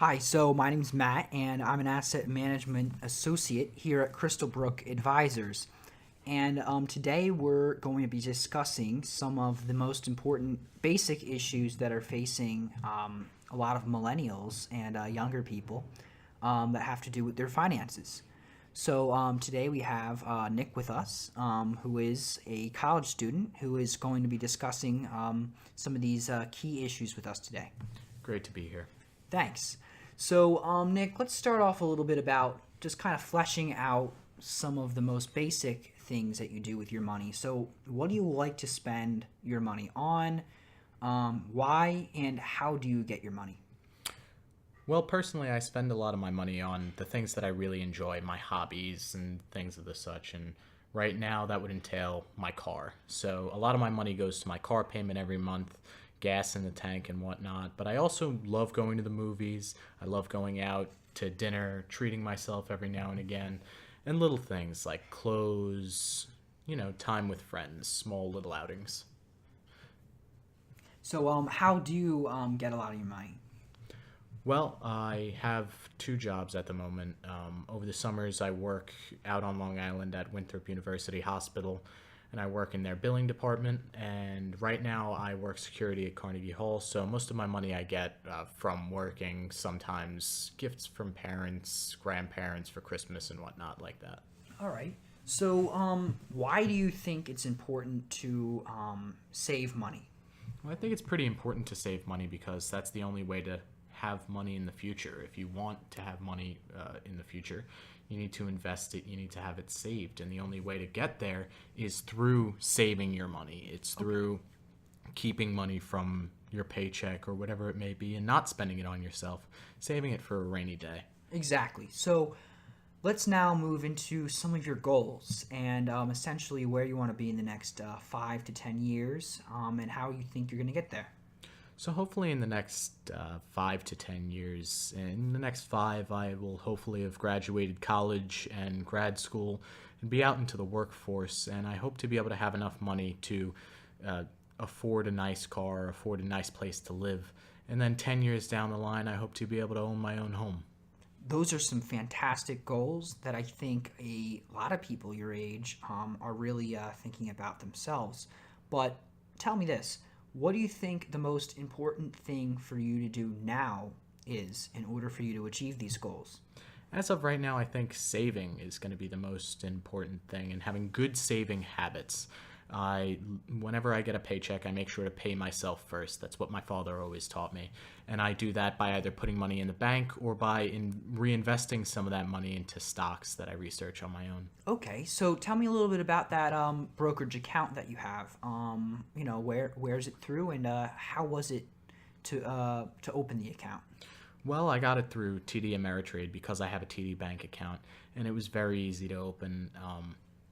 Hi, so my name's Matt, and I'm an asset management associate here at Crystalbrook Advisors. And today we're going to be discussing some of the most important basic issues that are facing a lot of millennials and younger people that have to do with their finances. So today we have Nick with us, who is a college student who is going to be discussing some of these key issues with us today. Great to be here. Thanks. So, Nick, let's start off a little bit about just kind of fleshing out some of the most basic things that you do with your money. So, what do you like to spend your money on? Why and how do you get your money? Well, personally, I spend a lot of my money on the things that I really enjoy, my hobbies and things of the such. And right now, that would entail my car. So, a lot of my money goes to my car payment every month, gas in the tank and whatnot. But I also love going to the movies. I love going out to dinner, treating myself every now and again, and little things like clothes, time with friends, small little outings. So, how do you get a lot of your money? Well, I have two jobs at the moment. Over the summers, I work out on Long Island at Winthrop University Hospital, and I work in their billing department. And right now, I work security at Carnegie Hall. So most of my money I get from working, sometimes gifts from parents, grandparents for Christmas and whatnot like that. All right. So, why do you think it's important to save money? Well, I think it's pretty important to save money because that's the only way to have money in the future. If you want to have money in the future, you need to invest it, you need to have it saved. And the only way to get there is through saving your money. It's through keeping money from your paycheck or whatever it may be and not spending it on yourself, saving it for a rainy day. Exactly. So, let's now move into some of your goals and essentially where you want to be in the next 5 to 10 years and how you think you're going to get there. So hopefully in the next 5 to 10 years, in the next 5, I will hopefully have graduated college and grad school and be out into the workforce. And I hope to be able to have enough money to afford a nice car, afford a nice place to live. And then 10 years down the line, I hope to be able to own my own home. Those are some fantastic goals that I think a lot of people your age are really thinking about themselves. But tell me this, what do you think the most important thing for you to do now is in order for you to achieve these goals? As of right now, I think saving is going to be the most important thing and having good saving habits. Whenever I get a paycheck, I make sure to pay myself first. That's what my father always taught me. And I do that by either putting money in the bank or by reinvesting some of that money into stocks that I research on my own. Okay, so tell me a little bit about that brokerage account that you have. Where is it through, and how was it to open the account? Well, I got it through TD Ameritrade because I have a TD Bank account, and it was very easy to open.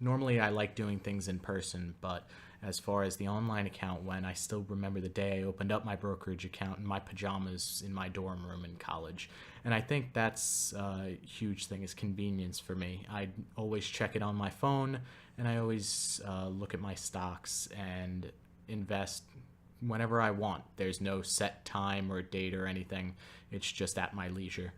Normally, I like doing things in person, but as far as the online account went, I still remember the day I opened up my brokerage account in my pajamas in my dorm room in college. And I think that's a huge thing is convenience for me. I always check it on my phone, and I always look at my stocks and invest whenever I want. There's no set time or date or anything. It's just at my leisure.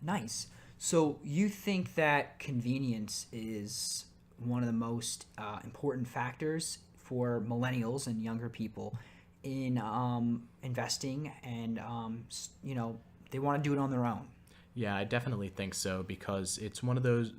Nice. So you think that convenience is one of the most important factors for millennials and younger people in investing, and they want to do it on their own. Yeah, I definitely think so because it's one of those,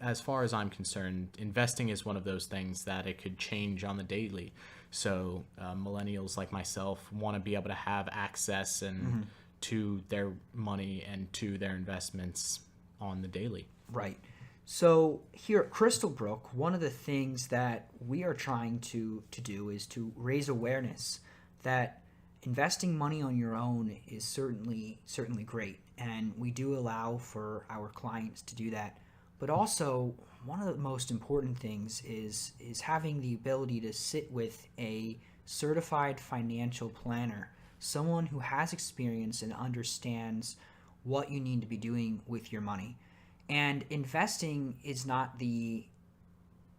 as far as I'm concerned, investing is one of those things that it could change on the daily. So millennials like myself want to be able to have access and to their money and to their investments on the daily. Right. So here at Crystalbrook, one of the things that we are trying to do is to raise awareness that investing money on your own is certainly great, and we do allow for our clients to do that. But also, one of the most important things is having the ability to sit with a certified financial planner, someone who has experience and understands what you need to be doing with your money. And investing is not the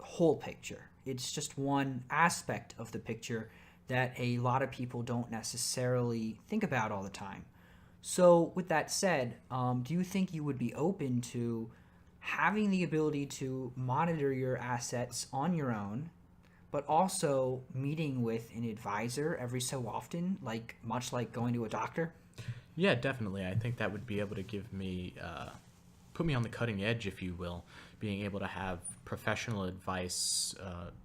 whole picture. It's just one aspect of the picture that a lot of people don't necessarily think about all the time. So, with that said, do you think you would be open to having the ability to monitor your assets on your own, but also meeting with an advisor every so often, like much like going to a doctor? Yeah, definitely. I think that would be able to put me on the cutting edge, if you will, being able to have professional advice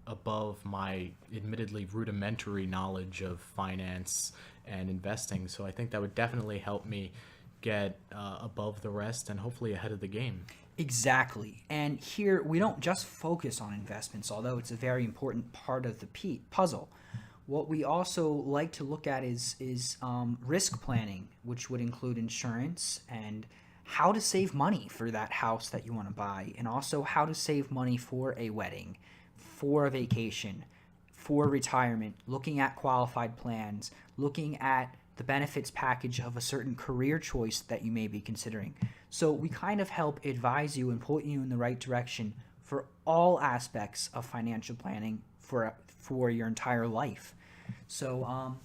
above my admittedly rudimentary knowledge of finance and investing. So I think that would definitely help me get above the rest and hopefully ahead of the game. Exactly. And here we don't just focus on investments, although it's a very important part of the puzzle. What we also like to look at is risk planning, which would include insurance and how to save money for that house that you want to buy, and also how to save money for a wedding, for a vacation, for retirement, looking at qualified plans, looking at the benefits package of a certain career choice that you may be considering. So we kind of help advise you and point you in the right direction for all aspects of financial planning for your entire life. So,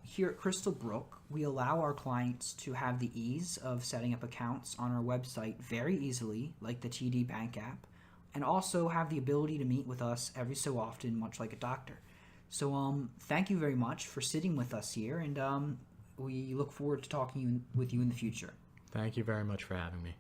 here at Crystal Brook, we allow our clients to have the ease of setting up accounts on our website very easily, like the TD Bank app, and also have the ability to meet with us every so often, much like a doctor. So, thank you very much for sitting with us here, and we look forward to talking with you in the future. Thank you very much for having me.